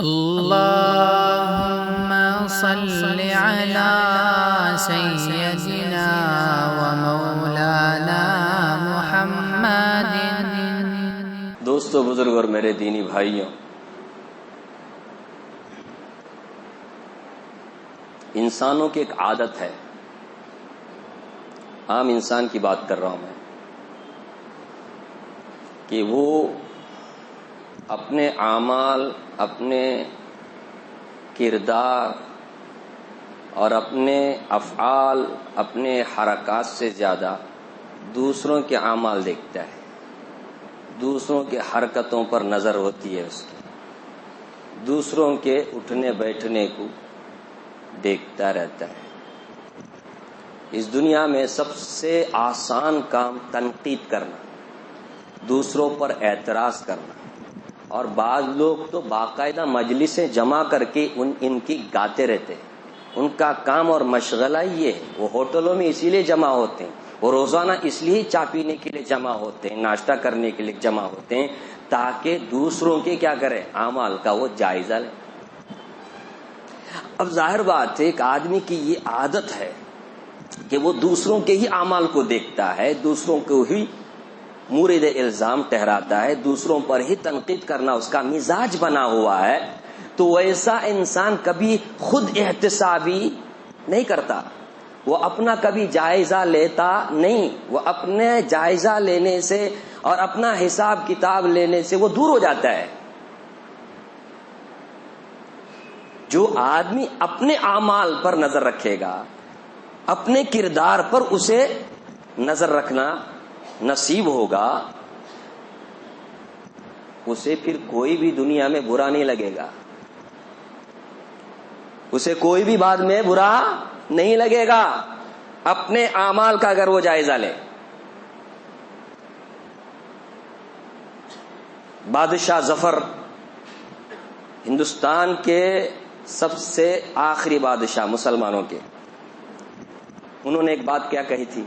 اللهم صل على سيدنا ومولانا محمد۔ دوستو، بزرگ اور میرے دینی بھائیوں، انسانوں کی ایک عادت ہے، عام انسان کی بات کر رہا ہوں میں، کہ وہ اپنے اعمال، اپنے کردار اور اپنے افعال، اپنے حرکات سے زیادہ دوسروں کے اعمال دیکھتا ہے، دوسروں کے حرکتوں پر نظر ہوتی ہے اس کی، دوسروں کے اٹھنے بیٹھنے کو دیکھتا رہتا ہے۔ اس دنیا میں سب سے آسان کام تنقید کرنا، دوسروں پر اعتراض کرنا، اور بعض لوگ تو باقاعدہ مجلسیں جمع کر کے ان کی گاتے رہتے ہیں۔ ان کا کام اور مشغلہ یہ ہے، وہ ہوٹلوں میں اسی لیے جمع ہوتے ہیں، وہ روزانہ اس لیے چائے پینے کے لیے جمع ہوتے ہیں، ناشتہ کرنے کے لیے جمع ہوتے ہیں، تاکہ دوسروں کے کیا کرے، اعمال کا وہ جائزہ لیں۔ اب ظاہر بات ہے، ایک آدمی کی یہ عادت ہے کہ وہ دوسروں کے ہی اعمال کو دیکھتا ہے، دوسروں کو ہی مورد الزام ٹہراتا ہے، دوسروں پر ہی تنقید کرنا اس کا مزاج بنا ہوا ہے، تو ویسا انسان کبھی خود احتسابی نہیں کرتا، وہ اپنا کبھی جائزہ لیتا نہیں، وہ اپنے جائزہ لینے سے اور اپنا حساب کتاب لینے سے وہ دور ہو جاتا ہے۔ جو آدمی اپنے اعمال پر نظر رکھے گا، اپنے کردار پر اسے نظر رکھنا نصیب ہوگا، اسے پھر کوئی بھی دنیا میں برا نہیں لگے گا، اسے کوئی بھی بات میں برا نہیں لگے گا، اپنے اعمال کا اگر وہ جائزہ لے۔ بادشاہ ظفر، ہندوستان کے سب سے آخری بادشاہ مسلمانوں کے، انہوں نے ایک بات کیا کہی تھی،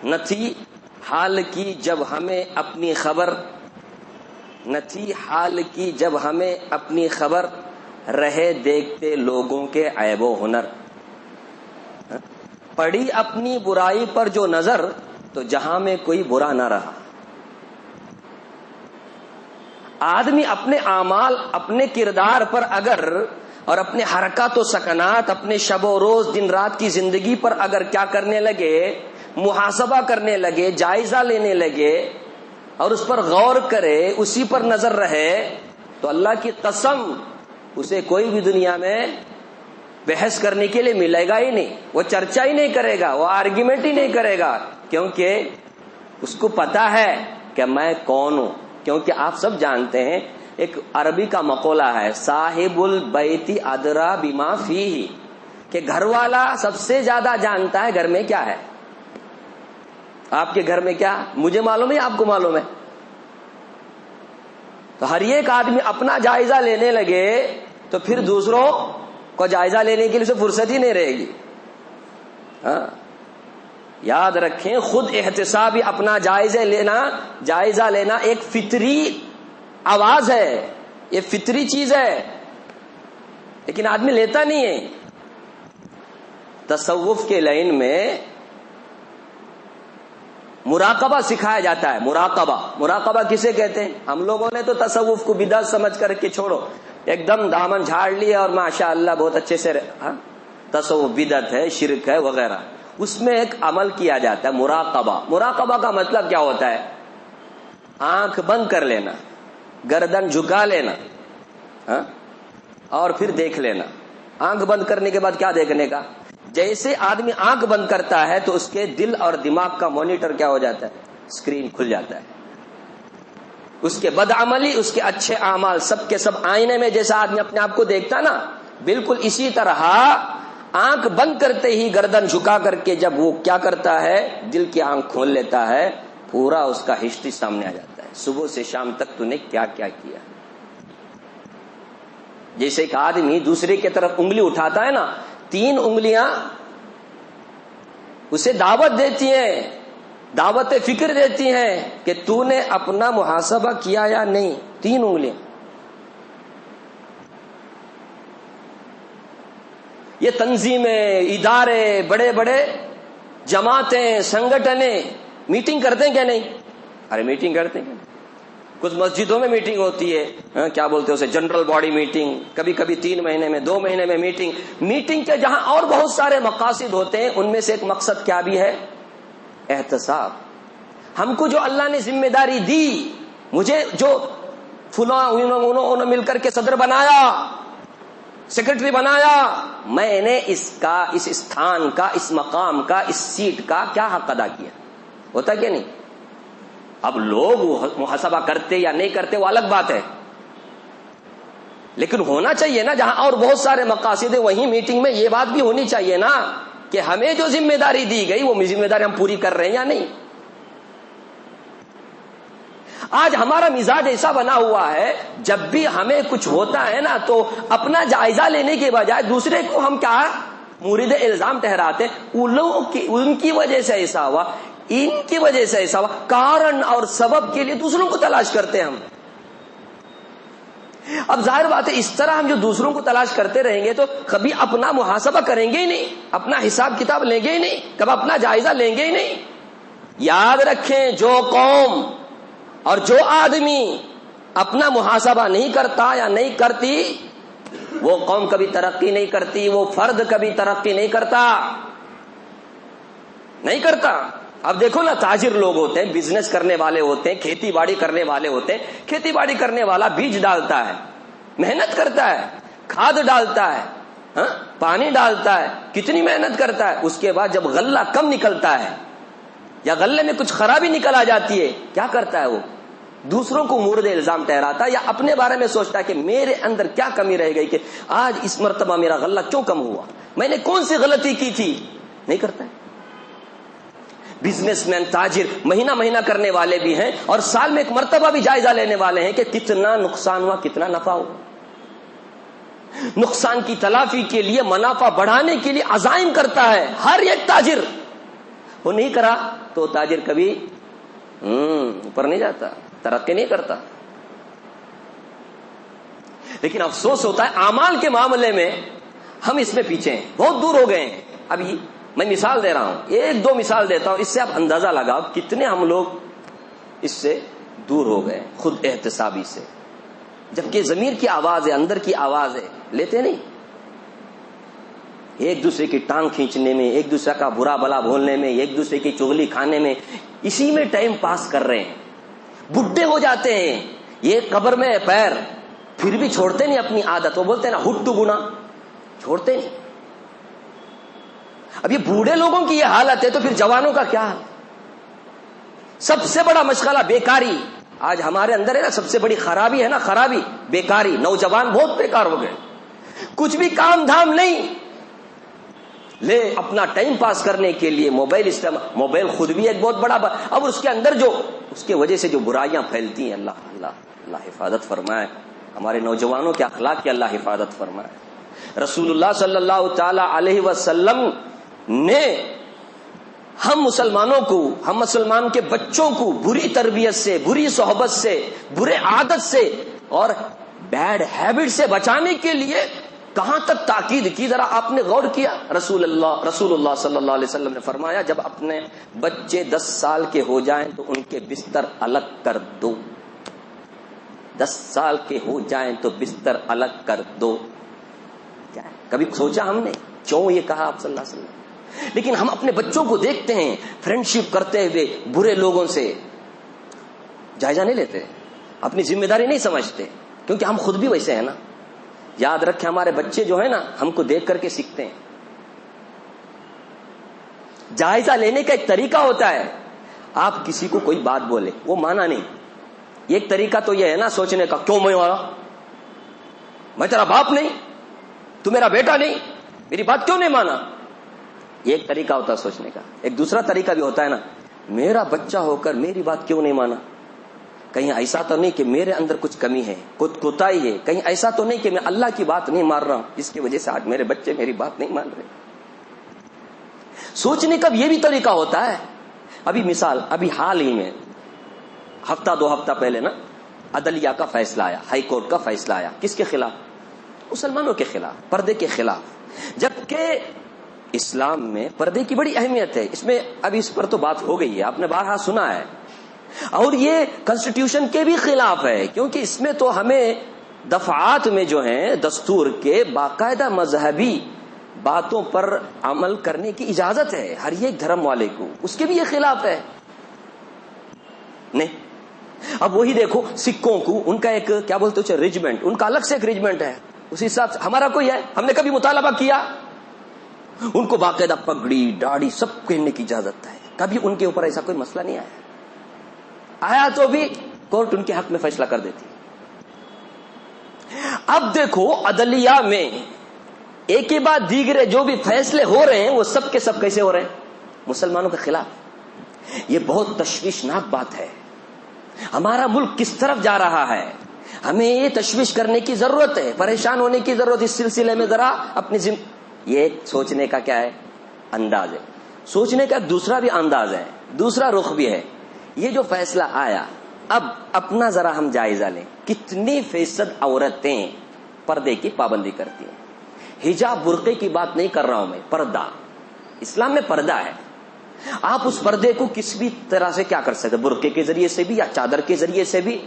نہ تھی حال کی جب ہمیں اپنی خبر، نہ تھی حال کی جب ہمیں اپنی خبر، رہے دیکھتے لوگوں کے عیب و ہنر، پڑی اپنی برائی پر جو نظر، تو جہاں میں کوئی برا نہ رہا۔ آدمی اپنے اعمال، اپنے کردار پر اگر، اور اپنے حرکات و سکنات، اپنے شب و روز، دن رات کی زندگی پر اگر کیا کرنے لگے، محاسبہ کرنے لگے، جائزہ لینے لگے، اور اس پر غور کرے، اسی پر نظر رہے، تو اللہ کی قسم اسے کوئی بھی دنیا میں بحث کرنے کے لیے ملے گا ہی نہیں، وہ چرچا ہی نہیں کرے گا، وہ آرگیومنٹ ہی نہیں کرے گا، کیونکہ اس کو پتا ہے کہ میں کون ہوں۔ کیونکہ آپ سب جانتے ہیں، ایک عربی کا مقولہ ہے، صاحب البیت ادرا بما فیہ، کہ گھر والا سب سے زیادہ جانتا ہے گھر میں کیا ہے۔ آپ کے گھر میں کیا، مجھے معلوم ہے، آپ کو معلوم ہے۔ تو ہر ایک آدمی اپنا جائزہ لینے لگے تو پھر دوسروں کو جائزہ لینے کے لیے اسے فرصت ہی نہیں رہے گی۔ ہاں، یاد رکھیں، خود احتسابی اپنا جائزہ لینا ایک فطری آواز ہے، یہ فطری چیز ہے، لیکن آدمی لیتا نہیں ہے۔ تصوف کے لائن میں مراقبہ سکھایا جاتا ہے۔ مراقبہ کسے کہتے ہیں؟ ہم لوگوں نے تو تصوف کو بدعت سمجھ کر کے چھوڑو، ایک دم دامن جھاڑ لیا اور ماشاءاللہ بہت اچھے سے تصوف بدعت ہے، شرک ہے وغیرہ۔ اس میں ایک عمل کیا جاتا ہے، مراقبہ کا مطلب کیا ہوتا ہے؟ آنکھ بند کر لینا، گردن جھکا لینا، اور پھر دیکھ لینا۔ آنکھ بند کرنے کے بعد کیا دیکھنے کا؟ جیسے آدمی آنکھ بند کرتا ہے تو اس کے دل اور دماغ کا مانیٹر کیا ہو جاتا ہے؟ اسکرین کھل جاتا ہے۔ اس کے بدعملی، اس کے اچھے اعمال سب کے سب آئینے میں جیسا آدمی اپنے آپ کو دیکھتا نا، بالکل اسی طرح آنکھ بند کرتے ہی گردن جھکا کر کے جب وہ کیا کرتا ہے، دل کی آنکھ کھول لیتا ہے، پورا اس کا ہسٹری سامنے آ جاتا ہے، صبح سے شام تک تو نے کیا کیا کیا۔ جیسے ایک آدمی دوسرے کی طرف انگلی اٹھاتا ہے نا، 3 انگلیاں اسے دعوت دیتی ہیں، دعوت فکر دیتی ہیں کہ تو نے اپنا محاسبہ کیا یا نہیں۔ 3 انگلیاں، یہ تنظیمیں، ادارے، بڑے بڑے جماعتیں، سنگٹنیں میٹنگ کرتے ہیں کیا نہیں؟ ارے میٹنگ کرتے ہیں کیا؟ کچھ مسجدوں میں میٹنگ ہوتی ہے، کیا بولتے ہیں اسے، جنرل باڈی میٹنگ، کبھی کبھی 3 مہینے میں 2 مہینے میں میٹنگ کے جہاں اور بہت سارے مقاصد ہوتے ہیں، ان میں سے ایک مقصد کیا بھی ہے؟ احتساب. ہم کو جو اللہ نے ذمہ داری دی، مجھے جو فلاں انہوں نے مل کر کے صدر بنایا، سیکرٹری بنایا، میں نے اس کا، اس استھان کا، اس مقام کا، اس سیٹ کا کیا حق ادا کیا؟ ہوتا کیا نہیں؟ اب لوگ محاسبہ کرتے یا نہیں کرتے وہ الگ بات ہے، لیکن ہونا چاہیے نا. جہاں اور بہت سارے مقاصد ہیں وہیں میٹنگ میں یہ بات بھی ہونی چاہیے نا کہ ہمیں جو ذمہ داری دی گئی وہ ذمہ داری ہم پوری کر رہے ہیں یا نہیں. آج ہمارا مزاج ایسا بنا ہوا ہے، جب بھی ہمیں کچھ ہوتا ہے نا تو اپنا جائزہ لینے کے بجائے دوسرے کو ہم کیا مورد الزام ٹھہراتے. ان کی وجہ سے ایسا ہوا، ان کی وجہ سے ایسا ہوا، کارن اور سبب کے لیے دوسروں کو تلاش کرتے ہیں ہم. اب ظاہر بات ہے اس طرح ہم جو دوسروں کو تلاش کرتے رہیں گے تو کبھی اپنا محاسبہ کریں گے ہی نہیں، اپنا حساب کتاب لیں گے ہی نہیں، کبھی اپنا جائزہ لیں گے ہی نہیں. یاد رکھیں، جو قوم اور جو آدمی اپنا محاسبہ نہیں کرتا یا نہیں کرتی، وہ قوم کبھی ترقی نہیں کرتی، وہ فرد کبھی ترقی نہیں کرتا. اب دیکھو نا، تاجر لوگ ہوتے ہیں، بزنس کرنے والے ہوتے ہیں، کھیتی باڑی کرنے والے ہوتے ہیں. کھیتی باڑی کرنے والا بیج ڈالتا ہے، محنت کرتا ہے، کھاد ڈالتا ہے، پانی ڈالتا ہے، کتنی محنت کرتا ہے. اس کے بعد جب غلہ کم نکلتا ہے یا غلے میں کچھ خرابی نکل آ جاتی ہے، کیا کرتا ہے؟ وہ دوسروں کو مورد الزام ٹھہراتا ہے یا اپنے بارے میں سوچتا ہے کہ میرے اندر کیا کمی رہ گئی کہ آج اس مرتبہ میرا غلہ کیوں کم ہوا، میں نے کون سی غلطی کی تھی. نہیں کرتا ہے. بزنس مین، تاجر مہینہ مہینہ کرنے والے بھی ہیں اور سال میں ایک مرتبہ بھی جائزہ لینے والے ہیں کہ کتنا نقصان ہوا، کتنا نفع ہوا. نقصان کی تلافی کے لیے، منافع بڑھانے کے لیے عزائم کرتا ہے ہر ایک تاجر. وہ نہیں کرا تو تاجر کبھی اوپر نہیں جاتا، ترقی نہیں کرتا. لیکن افسوس ہوتا ہے اعمال کے معاملے میں ہم اس میں پیچھے ہیں، بہت دور ہو گئے ہیں. ابھی میں مثال دے رہا ہوں، 1-2 مثال دیتا ہوں، اس سے آپ اندازہ لگاؤ کتنے ہم لوگ اس سے دور ہو گئے خود احتسابی سے. جبکہ ضمیر کی آواز ہے، اندر کی آواز ہے، لیتے نہیں. ایک دوسرے کی ٹانگ کھینچنے میں، ایک دوسرے کا برا بلا بولنے میں، ایک دوسرے کی چغلی کھانے میں، اسی میں ٹائم پاس کر رہے ہیں. بڈھے ہو جاتے ہیں، یہ قبر میں پیر، پھر بھی چھوڑتے نہیں اپنی عادت. وہ بولتے ہیں نا ہٹ ٹو گنا، چھوڑتے نہیں. اب یہ بوڑھے لوگوں کی یہ حالت ہے تو پھر جوانوں کا کیا حال؟ سب سے بڑا مشغلہ بیکاری. آج ہمارے اندر ہے نا، سب سے بڑی خرابی ہے نا، خرابی بیکاری. نوجوان بہت بیکار ہو گئے، کچھ بھی کام دھام نہیں، لے اپنا ٹائم پاس کرنے کے لیے موبائل استعمال. موبائل خود بھی ایک بہت بڑا اب اس کے اندر جو اس کے وجہ سے جو برائیاں پھیلتی ہیں، اللہ اللہ اللہ حفاظت فرمائے. ہمارے نوجوانوں کے اخلاق کی اللہ حفاظت فرمائے. رسول اللہ صلی اللہ تعالی علیہ وسلم نے ہم مسلمانوں کو، ہم مسلمان کے بچوں کو بری تربیت سے، بری صحبت سے، برے عادت سے اور بیڈ ہیبٹ سے بچانے کے لیے کہاں تک تاکید کی، ذرا آپ نے غور کیا؟ رسول اللہ صلی اللہ علیہ وسلم نے فرمایا جب اپنے بچے 10 سال کے ہو جائیں تو ان کے بستر الگ کر دو. 10 سال کے ہو جائیں تو بستر الگ کر دو. کیا ہے؟ کبھی سوچا ہم نے کیوں یہ کہا آپ صلی اللہ علیہ وسلم؟ لیکن ہم اپنے بچوں کو دیکھتے ہیں فرینڈشپ کرتے ہوئے برے لوگوں سے، جائزہ نہیں لیتے، اپنی ذمہ داری نہیں سمجھتے، کیونکہ ہم خود بھی ویسے ہیں نا. یاد رکھیں ہمارے بچے جو ہیں نا ہم کو دیکھ کر کے سیکھتے ہیں. جائزہ لینے کا ایک طریقہ ہوتا ہے. آپ کسی کو کوئی بات بولے، وہ مانا نہیں، ایک طریقہ تو یہ ہے نا سوچنے کا، کیوں میں مانا؟ میں تیرا باپ نہیں؟ تو میرا بیٹا نہیں؟ میری بات کیوں نہیں مانا؟ یہ ایک طریقہ ہوتا ہے سوچنے کا. ایک دوسرا طریقہ بھی ہوتا ہے نا، میرا بچہ ہو کر میری بات کیوں نہیں مانا؟ کہیں ایسا تو نہیں کہ میرے اندر کچھ کمی ہے، کچھ کوتاہی ہے، کہیں ایسا تو نہیں کہ میں اللہ کی بات نہیں مان رہا ہوں جس کی وجہ سے آج میرے بچے میری بات نہیں مان رہے. سوچنے کا یہ بھی طریقہ ہوتا ہے. ابھی مثال، ابھی حال ہی میں ہفتہ 2 ہفتہ پہلے نا عدلیہ کا فیصلہ آیا، ہائی کورٹ کا فیصلہ آیا. کس کے خلاف؟ مسلمانوں کے خلاف، پردے کے خلاف. جبکہ اسلام میں پردے کی بڑی اہمیت ہے. اس میں اب اس پر تو بات ہو گئی ہے, آپ نے بارہا سنا ہے, اور یہ کنسٹیٹیوشن کے بھی خلاف ہے, کیونکہ اس میں تو ہمیں دفعات میں جو ہیں دستور کے باقاعدہ مذہبی باتوں پر عمل کرنے کی اجازت ہے ہر ایک دھرم والے کو, اس کے بھی یہ خلاف ہے. نہیں, اب وہی دیکھو سکھوں کو ان کا ایک کیا بولتے ہیں ریجمنٹ, ان کا الگ سے ایک ریجمنٹ ہے, اسی حساب سے ہمارا کوئی ہے. ہم نے کبھی مطالبہ کیا؟ ان کو باقاعدہ پگڑی داڑھی سب پہننے کی اجازت ہے, کبھی ان کے اوپر ایسا کوئی مسئلہ نہیں آیا تو بھی کورٹ ان کے حق میں فیصلہ کر دیتی. اب دیکھو عدلیہ میں ایک کے بعد دیگرے جو بھی فیصلے ہو رہے ہیں وہ سب کے سب کیسے ہو رہے ہیں؟ مسلمانوں کے خلاف. یہ بہت تشویشناک بات ہے. ہمارا ملک کس طرف جا رہا ہے, ہمیں یہ تشویش کرنے کی ضرورت ہے, پریشان ہونے کی ضرورت. اس سلسلے میں ذرا اپنی یہ سوچنے کا کیا ہے انداز ہے, سوچنے کا دوسرا بھی انداز ہے, دوسرا رخ بھی ہے. یہ جو فیصلہ آیا, اب اپنا ذرا ہم جائزہ لیں, کتنی فیصد عورتیں پردے کی پابندی کرتی ہیں؟ حجاب برقعے کی بات نہیں کر رہا ہوں میں, پردہ. اسلام میں پردہ ہے, آپ اس پردے کو کس بھی طرح سے کیا کر سکتے, برقعے کے ذریعے سے بھی یا چادر کے ذریعے سے بھی.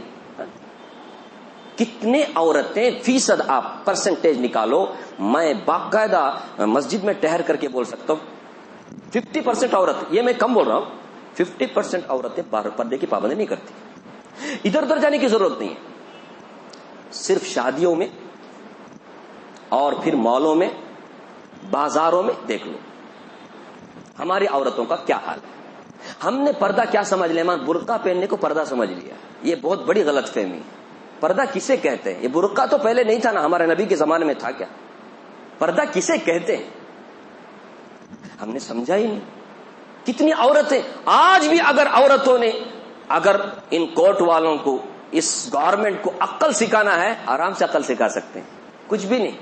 کتنے عورتیں فیصد آپ پرسنٹیج نکالو, میں باقاعدہ مسجد میں ٹہر کر کے بول سکتا ہوں 50% عورت, یہ میں کم بول رہا ہوں, 50% عورتیں پردے کی پابندی نہیں کرتی. ادھر ادھر جانے کی ضرورت نہیں ہے, صرف شادیوں میں اور پھر مالوں میں بازاروں میں دیکھ لو ہماری عورتوں کا کیا حال ہے. ہم نے پردہ کیا سمجھ لیا, برقع پہننے کو پردہ سمجھ لیا. یہ بہت بڑی غلط فہمی ہے. پردہ کسے کہتے ہیں؟ یہ برقع تو پہلے نہیں تھا نا, ہمارے نبی کے زمانے میں تھا کیا؟ پردہ کسے کہتے ہیں ہم نے سمجھا ہی نہیں. کتنی عورتیں آج بھی, اگر عورتوں نے اگر ان کورٹ والوں کو اس گورنمنٹ کو عقل سکھانا ہے, آرام سے عقل سکھا سکتے ہیں, کچھ بھی نہیں.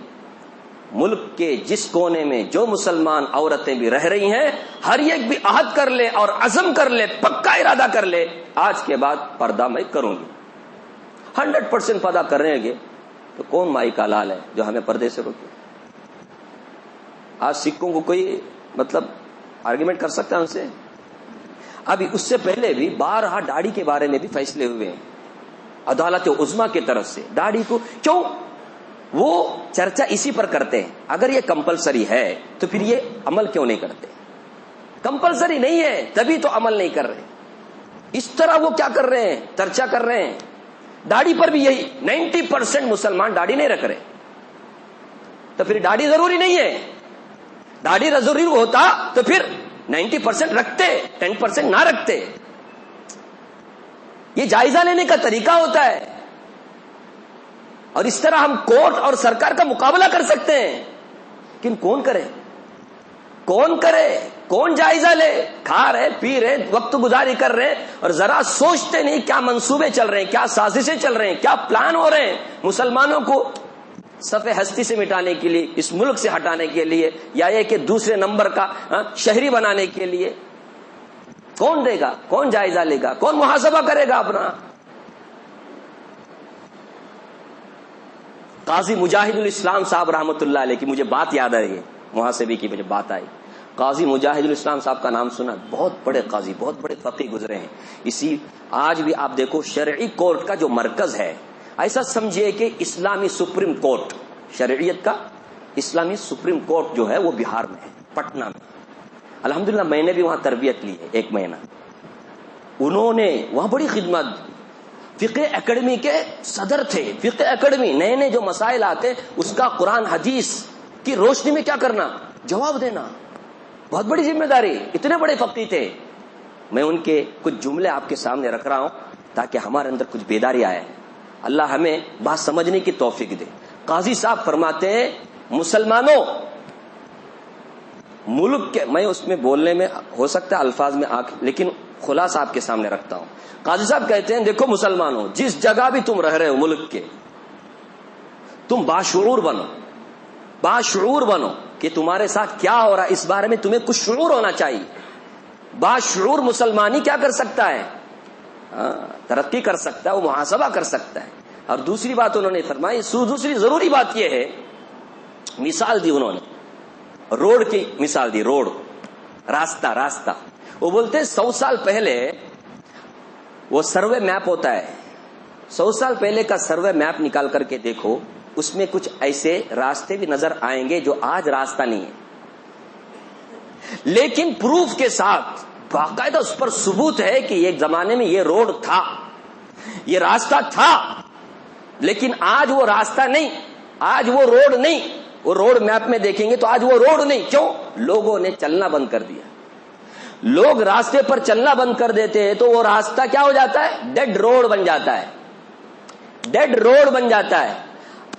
ملک کے جس کونے میں جو مسلمان عورتیں بھی رہ رہی ہیں, ہر ایک بھی عہد کر لے اور عزم کر لے, پکا ارادہ کر لے, آج کے بعد پردہ میں کروں گی, 100% پردہ کر رہے گے. تو کون مائی کا لال ہے جو ہمیں پردے سے روکے؟ آج سکھوں کو کوئی مطلب آرگیومنٹ کر سکتا ہے ان سے؟ ابھی اس سے پہلے بھی بارہا داڑھی کے بارے میں بھی فیصلے ہوئے ہیں عدالت عظمیٰ کی طرف سے. داڑھی کو کیوں وہ چرچا اسی پر کرتے ہیں, اگر یہ کمپلسری ہے تو پھر یہ عمل کیوں نہیں کرتے؟ کمپلسری نہیں ہے تبھی تو عمل نہیں کر رہے. اس طرح وہ کیا کر رہے ہیں, چرچا کر رہے ہیں. داڑھی پر بھی یہی 90% مسلمان داڑھی نہیں رکھ رہے, تو پھر داڑھی ضروری نہیں ہے. داڑھی ضروری ہوتا تو پھر 90% رکھتے, 10% نہ رکھتے. یہ جائزہ لینے کا طریقہ ہوتا ہے, اور اس طرح ہم کورٹ اور سرکار کا مقابلہ کر سکتے ہیں. لیکن کون کرے, کون کرے, کون جائزہ لے؟ کھا رہے, پی رہے, وقت گزاری کر رہے, اور ذرا سوچتے نہیں کیا منصوبے چل رہے ہیں, کیا سازشیں چل رہے ہیں, کیا پلان ہو رہے ہیں مسلمانوں کو صفحے ہستی سے مٹانے کے لیے, اس ملک سے ہٹانے کے لیے, یا یہ کہ دوسرے نمبر کا شہری بنانے کے لیے. کون دے گا, کون جائزہ لے گا, کون محاسبہ کرے گا اپنا؟ قاضی مجاہد الاسلام صاحب رحمۃ اللہ علیہ کی مجھے بات یاد آئی ہے, محاسبے کی مجھے بات آئی. قاضی مجاہد الاسلام صاحب کا نام سنا, بہت بڑے قاضی, بہت بڑے فقیہ گزرے ہیں. اسی آج بھی آپ دیکھو شرعی کورٹ کا جو مرکز ہے, ایسا سمجھیے کہ اسلامی سپریم کورٹ, شرعیت کا اسلامی سپریم کورٹ جو ہے وہ بہار میں ہے, پٹنہ میں. الحمدللہ میں نے بھی وہاں تربیت لی ہے 1 مہینہ. انہوں نے وہاں بڑی خدمت, فقہ اکیڈمی کے صدر تھے. فقہ اکیڈمی, نئے نئے جو مسائل آتے اس کا قرآن حدیث کی روشنی میں کیا کرنا, جواب دینا, بہت بڑی ذمہ داری. اتنے بڑے فقیہ تھے. میں ان کے کچھ جملے آپ کے سامنے رکھ رہا ہوں تاکہ ہمارے اندر کچھ بیداری آئے. اللہ ہمیں بات سمجھنے کی توفیق دے. قاضی صاحب فرماتے ہیں, مسلمانوں ملک کے, میں اس میں بولنے میں ہو سکتا ہے الفاظ میں لیکن خلاصہ آپ کے سامنے رکھتا ہوں. قاضی صاحب کہتے ہیں, دیکھو مسلمانوں, جس جگہ بھی تم رہ رہے ہو ملک کے, تم باشعور بنو, باشعور بنو کہ تمہارے ساتھ کیا ہو رہا ہے, اس بارے میں تمہیں کچھ شعور ہونا چاہیے. باشعور مسلمانی کیا کر سکتا ہے, ترقی کر سکتا ہے, وہ محاسبہ کر سکتا ہے. اور دوسری بات انہوں نے فرمائی, دوسری ضروری بات یہ ہے, مثال دی انہوں نے, روڈ کی مثال دی, روڈ, راستہ. وہ بولتے ہیں 100 سال پہلے وہ سروے میپ ہوتا ہے, 100 سال پہلے کا سروے میپ نکال کر کے دیکھو, اس میں کچھ ایسے راستے بھی نظر آئیں گے جو آج راستہ نہیں ہے, لیکن پروف کے ساتھ باقاعدہ اس پر ثبوت ہے کہ ایک زمانے میں یہ روڈ تھا, یہ راستہ تھا, لیکن آج وہ راستہ نہیں, آج وہ روڈ نہیں. وہ روڈ میپ میں دیکھیں گے تو آج وہ روڈ نہیں. کیوں؟ لوگوں نے چلنا بند کر دیا. لوگ راستے پر چلنا بند کر دیتے ہیں تو وہ راستہ کیا ہو جاتا ہے؟ ڈیڈ روڈ بن جاتا ہے, ڈیڈ روڈ بن جاتا ہے.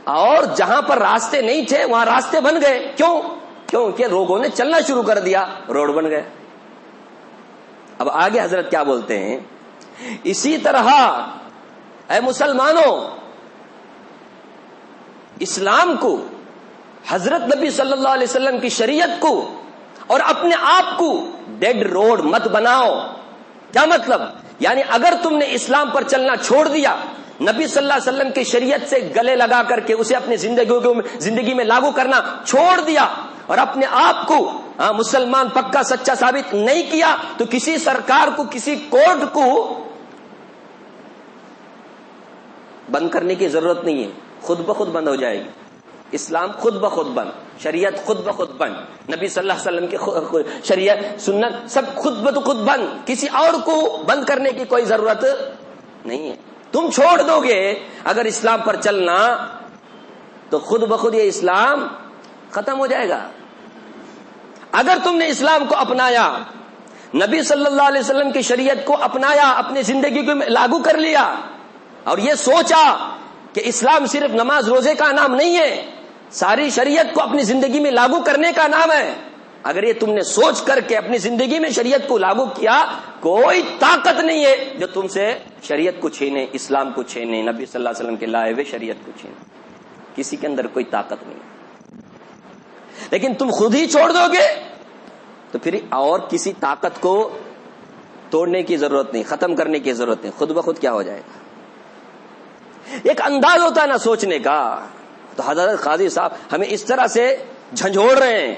اور جہاں پر راستے نہیں تھے وہاں راستے بن گئے. کیوں؟ کیونکہ لوگوں نے چلنا شروع کر دیا, روڈ بن گئے. اب آگے حضرت کیا بولتے ہیں, اسی طرح اے مسلمانوں, اسلام کو, حضرت نبی صلی اللہ علیہ وسلم کی شریعت کو اور اپنے آپ کو ڈیڈ روڈ مت بناؤ. کیا مطلب؟ یعنی اگر تم نے اسلام پر چلنا چھوڑ دیا, نبی صلی اللہ علیہ وسلم کی شریعت سے گلے لگا کر کے اسے اپنی زندگی میں لاگو کرنا چھوڑ دیا اور اپنے آپ کو مسلمان پکا سچا ثابت نہیں کیا, تو کسی سرکار کو, کسی کورٹ کو بند کرنے کی ضرورت نہیں ہے, خود بخود بند ہو جائے گی. اسلام خود بخود بند, شریعت خود بخود بند, نبی صلی اللہ علیہ وسلم کی شریعت سنت سب خود بخود بند. کسی اور کو بند کرنے کی کوئی ضرورت نہیں ہے. تم چھوڑ دو گے اگر اسلام پر چلنا تو خود بخود یہ اسلام ختم ہو جائے گا. اگر تم نے اسلام کو اپنایا, نبی صلی اللہ علیہ وسلم کی شریعت کو اپنایا, اپنی زندگی کو لاگو کر لیا اور یہ سوچا کہ اسلام صرف نماز روزے کا نام نہیں ہے, ساری شریعت کو اپنی زندگی میں لاگو کرنے کا نام ہے, اگر یہ تم نے سوچ کر کے اپنی زندگی میں شریعت کو لاگو کیا, کوئی طاقت نہیں ہے جو تم سے شریعت کو چھینے, اسلام کو چھینے, نبی صلی اللہ علیہ وسلم کے لائے ہوئے شریعت کو چھینے. کسی کے اندر کوئی طاقت نہیں. لیکن تم خود ہی چھوڑ دو گے تو پھر اور کسی طاقت کو توڑنے کی ضرورت نہیں, ختم کرنے کی ضرورت نہیں, خود بخود کیا ہو جائے گا. ایک انداز ہوتا ہے نا سوچنے کا. تو حضرت قاضی صاحب ہمیں اس طرح سے جھنجھوڑ رہے ہیں.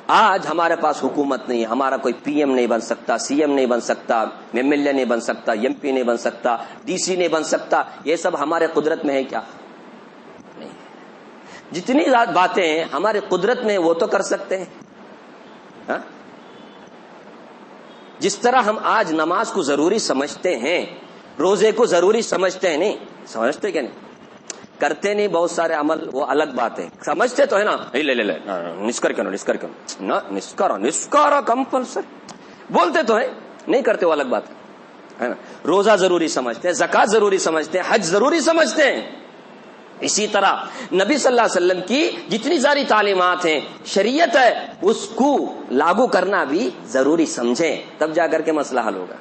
آج ہمارے پاس حکومت نہیں, ہمارا کوئی پی ایم نہیں بن سکتا, سی ایم نہیں بن سکتا, ایم ایل اے نہیں بن سکتا, ایم پی نہیں بن سکتا, ڈی سی نہیں بن سکتا. یہ سب ہمارے قدرت میں ہے کیا؟ نہیں. جتنی باتیں ہمارے قدرت میں وہ تو کر سکتے ہیں. جس طرح ہم آج نماز کو ضروری سمجھتے ہیں, روزے کو ضروری سمجھتے ہیں, نہیں سمجھتے کیا نہیں کرتے نہیں, بہت سارے عمل وہ الگ بات ہے. سمجھتے تو ہے نا, لے نسکر کیوں نسکارا کمپلسر بولتے تو ہے, نہیں کرتے وہ الگ بات ہے نا. روزہ ضروری سمجھتے ہیں, زکات ضروری سمجھتے ہیں, حج ضروری سمجھتے ہیں. اسی طرح نبی صلی اللہ علیہ وسلم کی جتنی ساری تعلیمات ہیں, شریعت ہے, اس کو لاگو کرنا بھی ضروری سمجھیں, تب جا کر کے مسئلہ حل ہوگا.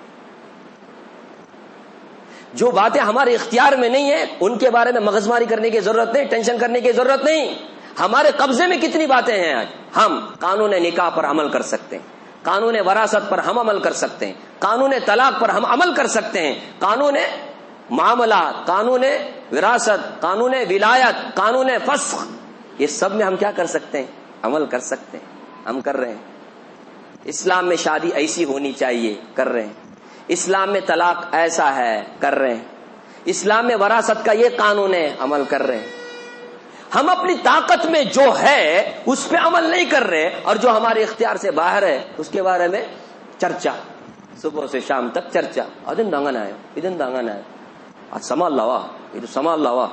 جو باتیں ہمارے اختیار میں نہیں ہیں ان کے بارے میں مغزماری کرنے کی ضرورت نہیں, ٹینشن کرنے کی ضرورت نہیں. ہمارے قبضے میں کتنی باتیں ہیں آج. ہم قانون نکاح پر عمل کر سکتے ہیں, قانون وراثت پر ہم عمل کر سکتے ہیں, قانون طلاق پر ہم عمل کر سکتے ہیں, قانون معاملات, قانون وراثت, قانون ولایت, قانون فسخ, یہ سب میں ہم کیا کر سکتے ہیں؟ عمل کر سکتے ہیں. ہم کر رہے ہیں. اسلام میں شادی ایسی ہونی چاہیے, کر رہے ہیں. اسلام میں طلاق ایسا ہے, کر رہے ہیں. اسلام میں وراثت کا یہ قانون ہے, عمل کر رہے ہیں. ہم اپنی طاقت میں جو ہے اس پہ عمل نہیں کر رہے, اور جو ہمارے اختیار سے باہر ہے اس کے بارے میں چرچا, صبح سے شام تک چرچا. ادن دانگن آئے, ادن دانگن آئے, آج سمال لاوا, یہ تو سمال لاوا.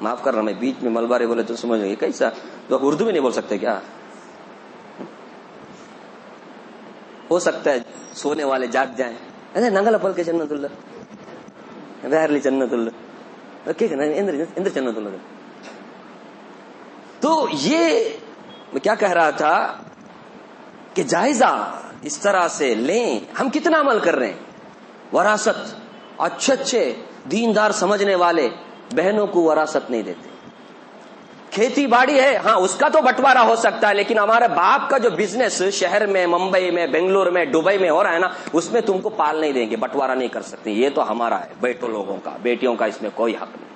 معاف کر رہا میں, بیچ میں ملبارے بولے تو سمجھ گئے کیسا, تو اردو بھی نہیں بول سکتے کیا؟ ہو سکتا ہے سونے والے جاگ جائیں. ننگل پل کے جنت اللہ بہرلی جنت اللہ اندر جنت اللہ. تو یہ میں کیا کہہ رہا تھا کہ جائزہ اس طرح سے لیں ہم کتنا عمل کر رہے ہیں. وراثت, اچھے دیندار سمجھنے والے بہنوں کو وراثت نہیں دیتے. کھیتی باڑی ہے, ہاں اس کا تو بٹوارا ہو سکتا ہے, لیکن ہمارے باپ کا جو بزنس شہر میں, ممبئی میں, بنگلور میں, دبئی میں ہو رہا ہے نا, اس میں تم کو پال نہیں دیں گے, بٹوارا نہیں کر سکتے. یہ تو ہمارا ہے, بیٹوں لوگوں کا, بیٹیوں کا اس میں کوئی حق نہیں.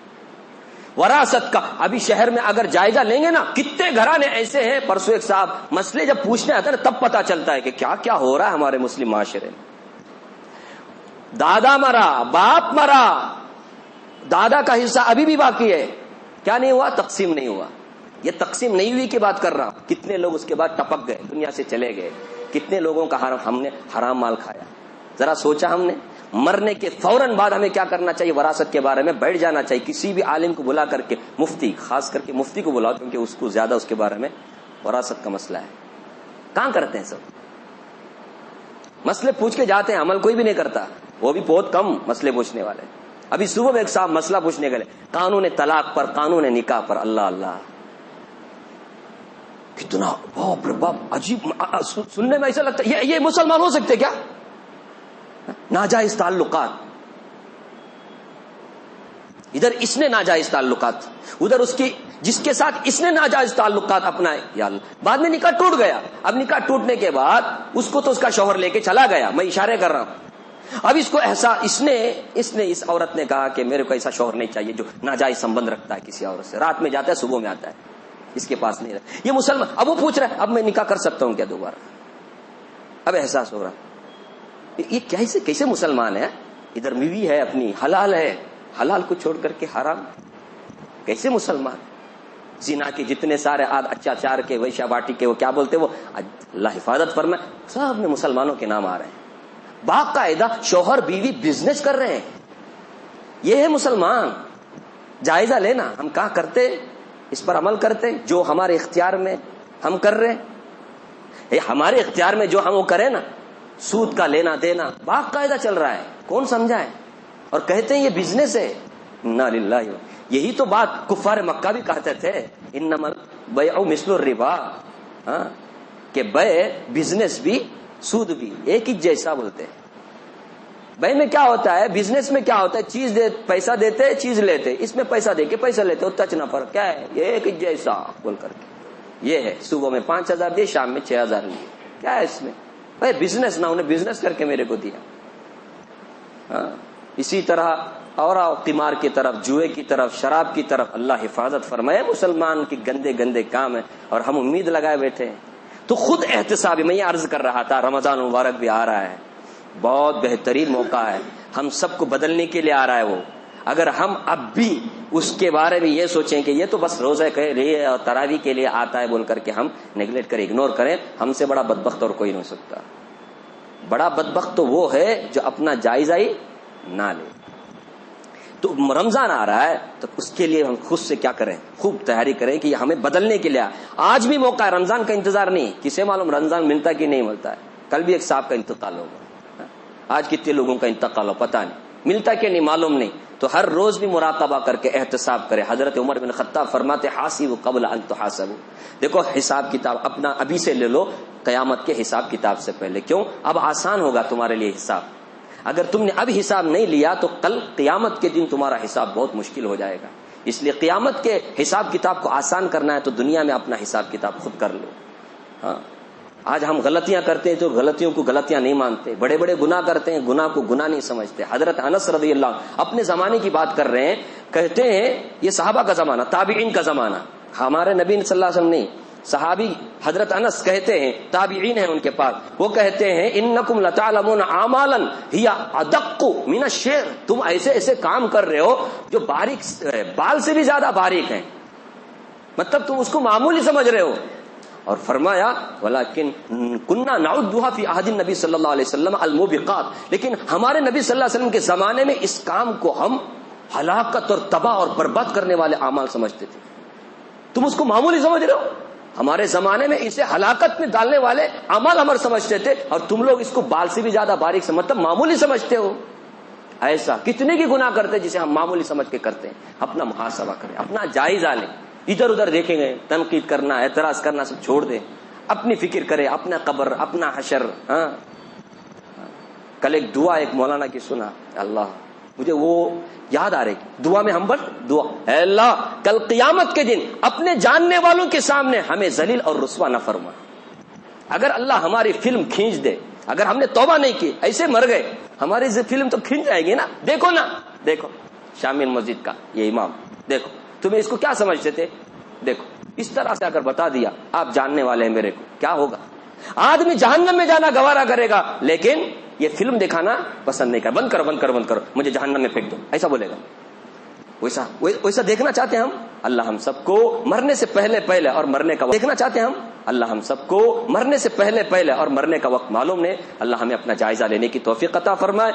وراثت کا ابھی شہر میں اگر جائزہ لیں گے نا، کتنے گھرانے ایسے ہیں. پرسوں ایک صاحب مسئلے جب پوچھنے آتے ہیں تب پتا چلتا ہے کہ کیا کیا ہو رہا ہے ہمارے مسلم معاشرے میں. دادا مرا، باپ مرا، دادا کا حصہ ابھی بھی باقی ہے. کیا نہیں ہوا؟ تقسیم نہیں ہوا. یہ تقسیم نہیں ہوئی کی بات کر رہا ہوں. کتنے لوگ اس کے بعد ٹپک گئے، دنیا سے چلے گئے. کتنے لوگوں کا ہم نے حرام مال کھایا. ذرا سوچا ہم نے؟ مرنے کے فوراً بعد ہمیں کیا کرنا چاہیے؟ وراثت کے بارے میں بیٹھ جانا چاہیے. کسی بھی عالم کو بلا کر کے، مفتی خاص کر کے مفتی کو بلاؤ، کیونکہ اس کو زیادہ اس کے بارے میں وراثت کا مسئلہ ہے. کہاں کرتے ہیں سب؟ مسئلے پوچھ کے جاتے ہیں، عمل کوئی بھی نہیں کرتا. وہ بھی بہت کم مسئلے پوچھنے والے. ابھی صبح میں ایک صاحب مسئلہ پوچھنے گئے، قانون طلاق پر، قانون نکاح پر. اللہ اللہ، کتنا باپ رے باپ، عجیب. سننے میں ایسا لگتا ہے یہ مسلمان ہو سکتے کیا؟ ناجائز تعلقات، ادھر اس نے ناجائز تعلقات، ادھر اس کی جس کے ساتھ اس نے ناجائز تعلقات اپنائے. یا اللہ، بعد میں نکاح ٹوٹ گیا. اب نکاح ٹوٹنے کے بعد اس کو تو اس کا شوہر لے کے چلا گیا، میں اشارے کر رہا ہوں. اب اس کو احساس، اس عورت نے کہا کہ میرے کو ایسا شوہر نہیں چاہیے جو ناجائز سمبند رکھتا ہے کسی عورت سے، رات میں جاتا ہے صبح میں آتا ہے، اس کے پاس نہیں رہتا. یہ مسلمان. اب وہ پوچھ رہا ہے اب میں نکاح کر سکتا ہوں کیا دوبارہ؟ اب احساس ہو رہا یہ کیسے مسلمان ہے؟ ادھر بیوی ہے اپنی، حلال ہے، حلال کو چھوڑ کر کے حرام. کیسے مسلمان؟ زنا کے جتنے سارے اچاچار کے، ویشا باٹی کے، وہ کیا بولتے، وہ اللہ حفاظت فرمائے، سب میں مسلمانوں کے نام آ رہے ہیں. باقاعدہ شوہر بیوی بزنس کر رہے ہیں. یہ ہے مسلمان. جائزہ لینا، ہم کہاں کرتے، اس پر عمل کرتے. جو ہمارے اختیار میں ہم کر رہے ہیں، ہمارے اختیار میں جو ہم وہ کریں نا، سود کا لینا دینا باقاعدہ چل رہا ہے. کون سمجھائے؟ اور کہتے ہیں یہ بزنس ہے. انا للہ. یہی تو بات کفار مکہ بھی کہتے تھے، انما البیع مثل الربا، کہ بیع بزنس بھی سود بھی ایک ہی جیسا بولتے ہیں. بیع میں کیا ہوتا ہے، بزنس میں کیا ہوتا ہے، چیز دے، پیسہ دیتے چیز لیتے. اس میں پیسہ دے کے پیسہ لیتے، اتنا نہ فرق. کیا ہے یہ ایک ہی جیسا بول کر کے. یہ ہے صبح میں 5,000 دیے، شام میں 6,000 لیے. کیا ہے اس میں؟ بھائی بزنس نہ، انہیں بزنس کر کے میرے کو دیا. اسی طرح اور قمار کی طرف، جوئے کی طرف، شراب کی طرف اللہ حفاظت فرمائے. مسلمان کی گندے گندے کام ہے اور ہم امید لگائے بیٹھے ہیں. تو خود احتسابی، میں یہ عرض کر رہا تھا، رمضان مبارک بھی آ رہا ہے، بہت بہترین موقع ہے، ہم سب کو بدلنے کے لیے آ رہا ہے وہ. اگر ہم اب بھی اس کے بارے میں یہ سوچیں کہ یہ تو بس روزہ کے لیے اور تراویح کے لیے آتا ہے بول کر کے ہم نیگلیکٹ کریں، اگنور کریں، ہم سے بڑا بدبخت اور کوئی نہیں ہو سکتا. بڑا بدبخت تو وہ ہے جو اپنا جائزہ ہی نہ لے. تو رمضان آ رہا ہے تو اس کے لیے ہم خود سے کیا کریں، خوب تیاری کریں کہ یہ ہمیں بدلنے کے لیے. آج بھی موقع ہے، رمضان کا انتظار نہیں. کسے معلوم رمضان ملتا کہ نہیں ملتا ہے. کل بھی ایک صاحب کا انتقال ہوگا، آج کتنے لوگوں کا انتقال ہو پتہ نہیں، ملتا کہ نہیں معلوم نہیں. تو ہر روز بھی مراقبہ کر کے احتساب کرے. حضرت عمر بن خطاب فرماتے حاسبوا قبل ان تحاسبوا. دیکھو حساب کتاب اپنا ابھی سے لے لو، قیامت کے حساب کتاب سے پہلے. کیوں؟ اب آسان ہوگا تمہارے لیے حساب. اگر تم نے اب حساب نہیں لیا تو کل قیامت کے دن تمہارا حساب بہت مشکل ہو جائے گا. اس لیے قیامت کے حساب کتاب کو آسان کرنا ہے تو دنیا میں اپنا حساب کتاب خود کر لو. ہاں، آج ہم غلطیاں کرتے ہیں تو غلطیوں کو غلطیاں نہیں مانتے، بڑے بڑے گناہ کرتے ہیں، گناہ کو گناہ نہیں سمجھتے. حضرت انس رضی اللہ عنہ اپنے زمانے کی بات کر رہے ہیں، کہتے ہیں یہ صحابہ کا زمانہ، تابعین کا زمانہ، ہمارے نبی صلی اللہ علیہ وسلم نہیں. صحابی حضرت انس کہتے ہیں، تابعین ہیں ان کے پاس، وہ کہتے ہیں انکم لتعلمون اعمالا ہی ادق من الشعر. تم ایسے ایسے کام کر رہے ہو جو باریک، بال سے بھی زیادہ باریک ہیں، مطلب تم اس کو معمولی سمجھ رہے ہو. اور فرمایا ولیکن کننا نعدها فی عہد النبی صلی اللہ علیہ وسلم الموبقات. لیکن ہمارے نبی صلی اللہ علیہ وسلم کے زمانے میں اس کام کو ہم ہلاکت اور تباہ اور برباد کرنے والے اعمال سمجھتے تھے. تم اس کو معمولی سمجھ رہے ہو. ہمارے زمانے میں اسے ہلاکت میں ڈالنے والے اعمال ہمارے سمجھتے تھے، اور تم لوگ اس کو بال سے بھی زیادہ باریک سے مطلب معمولی سمجھتے ہو. ایسا کتنے کی گناہ کرتے جسے ہم معمولی سمجھ کے کرتے ہیں. اپنا محاسبہ کریں، اپنا جائزہ لیں. ادھر ادھر دیکھیں گے، تنقید کرنا، اعتراض کرنا سب چھوڑ دیں. اپنی فکر کرے، اپنا قبر، اپنا حشر. ہاں، کل ایک دعا ایک مولانا کی سنا، اللہ مجھے وہ یاد آ رہی. دعا میں ہم بس دعا، اے اللہ کل قیامت کے دن اپنے جاننے والوں کے سامنے ہمیں ذلیل اور رسوا نہ فرما. اگر اللہ ہماری فلم کھینچ دے، اگر ہم نے توبہ نہیں کی، ایسے مر گئے، ہماری فلم تو کھینچ جائے گی نا. دیکھو نا، دیکھو شامل مسجد کا یہ امام، دیکھو تمہیں اس کو کیا سمجھتے تھے؟ دیکھو اس طرح سے اگر بتا دیا آپ جاننے والے ہیں میرے کو، کیا ہوگا؟ آدمی جہنم میں جانا گوارا کرے گا، لیکن یہ فلم دکھانا پسند نہیں کرے. بند کرو بند کرو بند کرو، مجھے جہنم میں پھینک دو، ایسا بولے گا. ویسا دیکھنا چاہتے ہیں ہم؟ اللہ ہم سب کو مرنے سے پہلے اور مرنے کا وقت دیکھنا چاہتے ہیں ہم؟ اللہ ہم سب کو مرنے سے پہلے اور مرنے کا وقت معلوم نہیں. اللہ ہمیں اپنا جائزہ لینے کی توفیق عطا فرمائے.